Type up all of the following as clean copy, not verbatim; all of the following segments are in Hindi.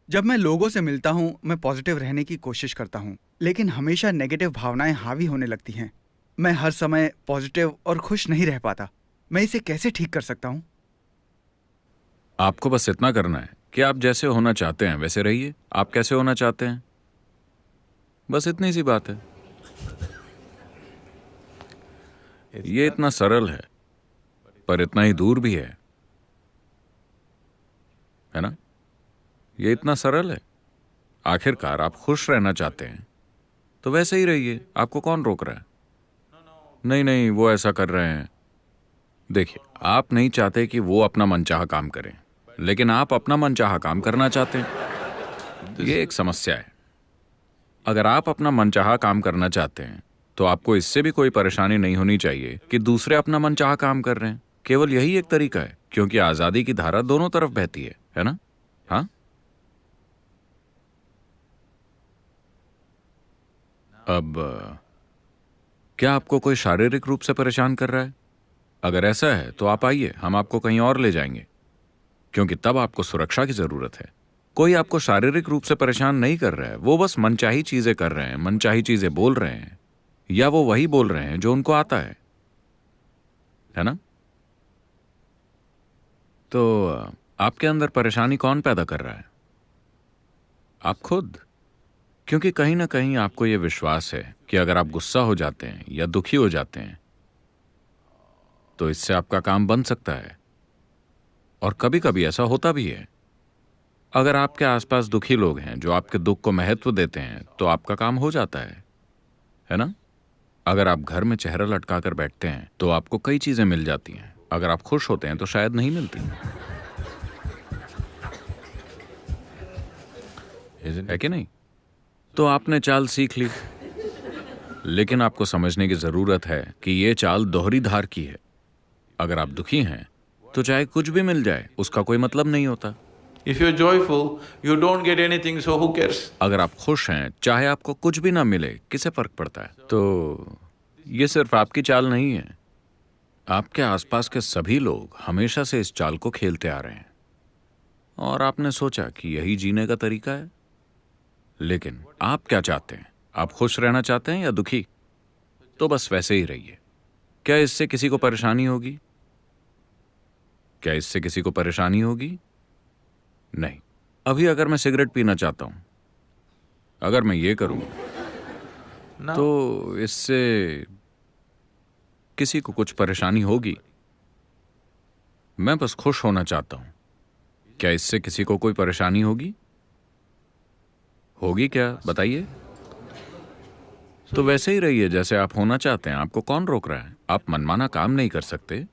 जब मैं लोगों से मिलता हूँ, मैं पॉजिटिव रहने की कोशिश करता हूँ, लेकिन हमेशा नेगेटिव भावनाएं हावी होने लगती हैं। मैं हर समय पॉजिटिव और खुश नहीं रह पाता। मैं इसे कैसे ठीक कर सकता हूँ? आपको बस इतना करना है कि आप जैसे होना चाहते हैं वैसे रहिए। आप कैसे होना चाहते हैं, बस इतनी सी बात है। ये इतना सरल है, पर इतना ही दूर भी है ना? ये इतना सरल है। आखिरकार आप खुश रहना चाहते हैं तो वैसे ही रहिए। आपको कौन रोक रहा है? नहीं नहीं, वो ऐसा कर रहे हैं। देखिए, आप नहीं चाहते कि वो अपना मनचाहा काम करें, लेकिन आप अपना मनचाहा काम करना चाहते हैं। ये एक समस्या है। अगर आप अपना मनचाहा काम करना चाहते हैं तो आपको इससे भी कोई परेशानी नहीं होनी चाहिए कि दूसरे अपना मनचाहा काम कर रहे हैं। केवल यही एक तरीका है, क्योंकि आजादी की धारा दोनों तरफ बहती है ना? हाँ। अब क्या आपको कोई शारीरिक रूप से परेशान कर रहा है? अगर ऐसा है तो आप आइए, हम आपको कहीं और ले जाएंगे, क्योंकि तब आपको सुरक्षा की जरूरत है। कोई आपको शारीरिक रूप से परेशान नहीं कर रहा है, वो बस मनचाही चीजें कर रहे हैं, मनचाही चीजें बोल रहे हैं, या वो वही बोल रहे हैं जो उनको आता है ना? तो आपके अंदर परेशानी कौन पैदा कर रहा है? आप खुद। क्योंकि कहीं ना कहीं आपको यह विश्वास है कि अगर आप गुस्सा हो जाते हैं या दुखी हो जाते हैं तो इससे आपका काम बन सकता है, और कभी कभी ऐसा होता भी है। अगर आपके आसपास दुखी लोग हैं जो आपके दुख को महत्व देते हैं तो आपका काम हो जाता है ना? अगर आप घर में चेहरा लटका कर बैठते हैं तो आपको कई चीजें मिल जाती हैं। अगर आप खुश होते हैं तो शायद नहीं मिलती, है कि नहीं? तो आपने चाल सीख ली, लेकिन आपको समझने की जरूरत है कि यह चाल दोहरी धार की है। अगर आप दुखी हैं तो चाहे कुछ भी मिल जाए उसका कोई मतलब नहीं होता। If you're joyful, you don't get anything, so who cares? अगर आप खुश हैं, चाहे आपको कुछ भी ना मिले, किसे फर्क पड़ता है? तो ये सिर्फ आपकी चाल नहीं है। आपके आसपास के सभी लोग हमेशा से इस चाल को खेलते आ रहे हैं, और आपने सोचा कि यही जीने का तरीका है। लेकिन आप क्या चाहते हैं? आप खुश रहना चाहते हैं या दुखी? तो बस वैसे ही रहिए। क्या इससे किसी को परेशानी होगी? क्या इससे किसी को परेशानी होगी? नहीं। अभी अगर मैं सिगरेट पीना चाहता हूं, अगर मैं ये करूं No. तो इससे किसी को कुछ परेशानी होगी? मैं बस खुश होना चाहता हूं। क्या इससे किसी को कोई परेशानी होगी? होगी क्या, बताइए? तो वैसे ही रहिए जैसे आप होना चाहते हैं। आपको कौन रोक रहा है? आप मनमाना काम नहीं कर सकते,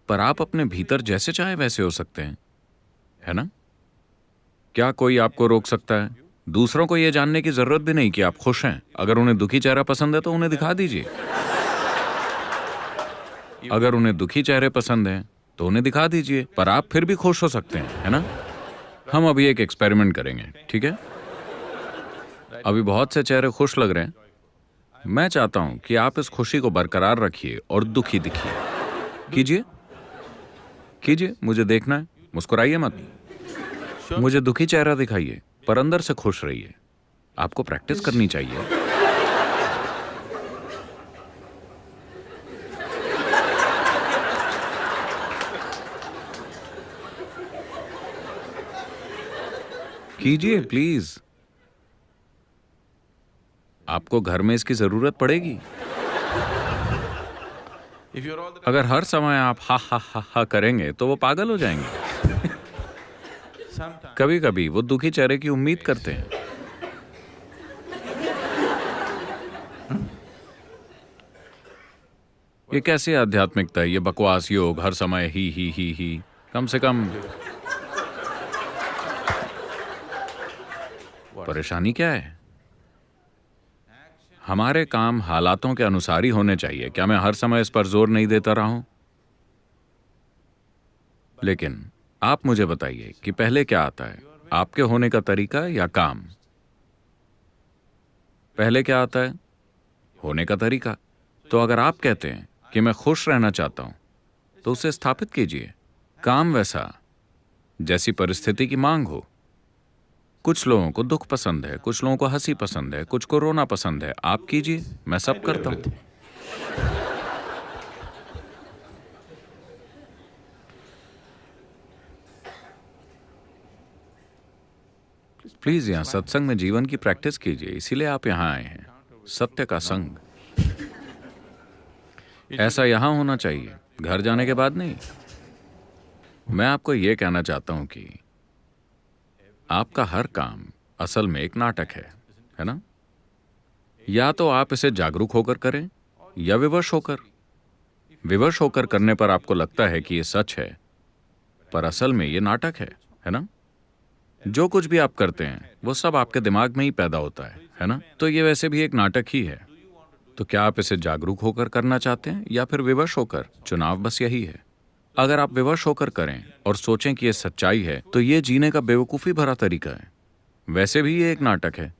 पर आप अपने भीतर जैसे चाहे वैसे हो सकते हैं, है ना? क्या कोई आपको रोक सकता है? दूसरों को यह जानने की जरूरत भी नहीं कि आप खुश हैं। अगर उन्हें दुखी चेहरा पसंद है तो उन्हें दिखा दीजिए। अगर उन्हें दुखी चेहरे पसंद हैं तो उन्हें दिखा दीजिए, पर आप फिर भी खुश हो सकते हैं, है ना? हम अभी एक एक्सपेरिमेंट करेंगे, ठीक है? अभी बहुत से चेहरे खुश लग रहे हैं। मैं चाहता हूं कि आप इस खुशी को बरकरार रखिए और दुखी दिखिए। कीजिए, कीजिए, मुझे देखना है। मुस्कुराइए मत, मुझे दुखी चेहरा दिखाइए, पर अंदर से खुश रहिए। आपको प्रैक्टिस करनी चाहिए। कीजिए प्लीज। आपको घर में इसकी जरूरत पड़ेगी। If you're all the अगर हर समय आप हा हा हा हा करेंगे तो वो पागल हो जाएंगे। sometimes कभी कभी वो दुखी चेहरे की उम्मीद करते हैं। ये कैसी आध्यात्मिकता है? ये बकवास योग, हर समय ही। कम से कम परेशानी क्या है? हमारे काम हालातों के अनुसार ही होने चाहिए। क्या मैं हर समय इस पर जोर नहीं देता रहा हूं? लेकिन आप मुझे बताइए कि पहले क्या आता है, आपके होने का तरीका या काम? पहले क्या आता है? होने का तरीका। तो अगर आप कहते हैं कि मैं खुश रहना चाहता हूं तो उसे स्थापित कीजिए। काम वैसा जैसी परिस्थिति की मांग हो। कुछ लोगों को दुख पसंद है, कुछ लोगों को हंसी पसंद है, कुछ को रोना पसंद है। आप कीजिए, मैं सब करता हूं। प्लीज यहाँ सत्संग में जीवन की प्रैक्टिस कीजिए, इसीलिए आप यहाँ आए हैं। सत्य का संग ऐसा यहां होना चाहिए, घर जाने के बाद नहीं। मैं आपको यह कहना चाहता हूं कि आपका हर काम असल में एक नाटक है ना? या तो आप इसे जागरूक होकर करें या विवश होकर। विवश होकर करने पर आपको लगता है कि यह सच है, पर असल में यह नाटक है ना? जो कुछ भी आप करते हैं वो सब आपके दिमाग में ही पैदा होता है ना? तो ये वैसे भी एक नाटक ही है। तो क्या आप इसे जागरूक होकर करना चाहते हैं या फिर विवश होकर? चुनाव बस यही है। अगर आप विवश होकर करें और सोचें कि यह सच्चाई है, तो यह जीने का बेवकूफ़ी भरा तरीका है। वैसे भी ये एक नाटक है।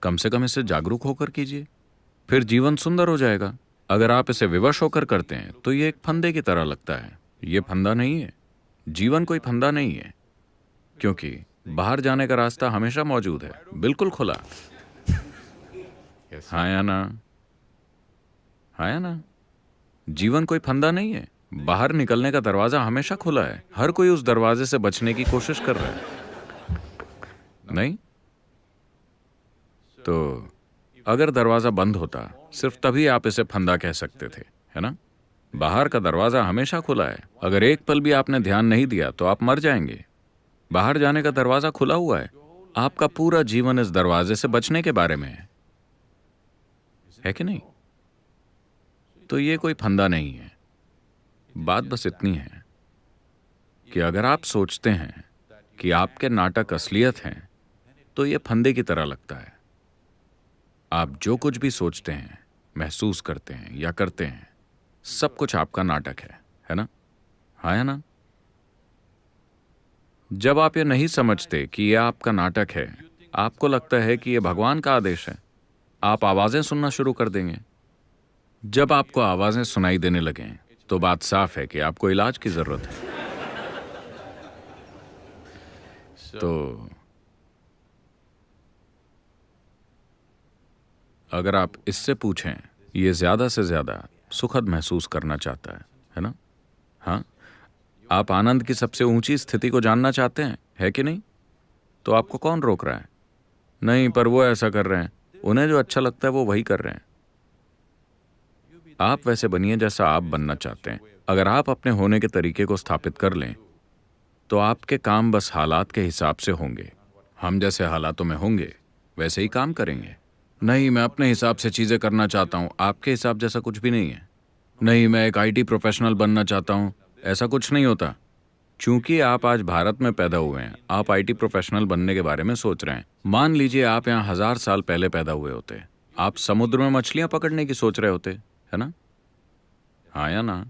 कम से कम इसे जागरूक होकर कीजिए, फिर जीवन सुंदर हो जाएगा। अगर आप इसे विवश होकर करते हैं तो ये एक फंदे की तरह लगता है। ये फंदा नहीं है, जीवन कोई फंदा नहीं है, क्योंकि बाहर जाने का रास्ता हमेशा मौजूद है, बिल्कुल खुला। हाँ या ना? हाँ या ना? जीवन कोई फंदा नहीं है, बाहर निकलने का दरवाजा हमेशा खुला है। हर कोई उस दरवाजे से बचने की कोशिश कर रहा है, नहीं? तो अगर दरवाजा बंद होता, सिर्फ तभी आप इसे फंदा कह सकते थे, है ना? बाहर का दरवाजा हमेशा खुला है। अगर एक पल भी आपने ध्यान नहीं दिया तो आप मर जाएंगे। बाहर जाने का दरवाजा खुला हुआ है। आपका पूरा जीवन इस दरवाजे से बचने के बारे में है कि नहीं? तो ये कोई फंदा नहीं है। बात बस इतनी है कि अगर आप सोचते हैं कि आपके नाटक असलियत हैं, तो ये फंदे की तरह लगता है। आप जो कुछ भी सोचते हैं, महसूस करते हैं या करते हैं, सब कुछ आपका नाटक है ना? हाँ या ना? जब आप ये नहीं समझते कि यह आपका नाटक है, आपको लगता है कि यह भगवान का आदेश है, आप आवाजें सुनना शुरू कर देंगे। जब आपको आवाजें सुनाई देने लगें, तो बात साफ है कि आपको इलाज की जरूरत है। तो अगर आप इससे पूछें, ये ज्यादा से ज्यादा सुखद महसूस करना चाहता है ना? हाँ, आप आनंद की सबसे ऊंची स्थिति को जानना चाहते हैं, है कि नहीं? तो आपको कौन रोक रहा है? नहीं, पर वो ऐसा कर रहे हैं, उन्हें जो अच्छा लगता है वो वही कर रहे हैं। आप वैसे बनिए जैसा आप बनना चाहते हैं। अगर आप अपने होने के तरीके को स्थापित कर लें, तो आपके काम बस हालात के हिसाब से होंगे। हम जैसे हालातों में होंगे वैसे ही काम करेंगे। नहीं, मैं अपने हिसाब से चीजें करना चाहता हूं, आपके हिसाब जैसा कुछ भी नहीं है। नहीं, मैं एक IT प्रोफेशनल बनना चाहता हूं, ऐसा कुछ नहीं होता। चूंकि आप आज भारत में पैदा हुए हैं, आप IT प्रोफेशनल बनने के बारे में सोच रहे हैं। मान लीजिए आप यहाँ 1000 साल पहले पैदा हुए होते, आप समुद्र में मछलियां पकड़ने की सोच रहे होते, है ना? हाँ या ना?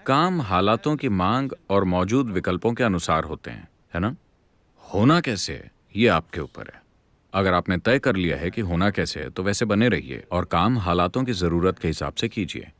काम हालातों की मांग और मौजूद विकल्पों के अनुसार होते हैं, है ना? होना कैसे है, ये आपके ऊपर है। अगर आपने तय कर लिया है कि होना कैसे है, तो वैसे बने रहिए और काम हालातों की जरूरत के हिसाब से कीजिए।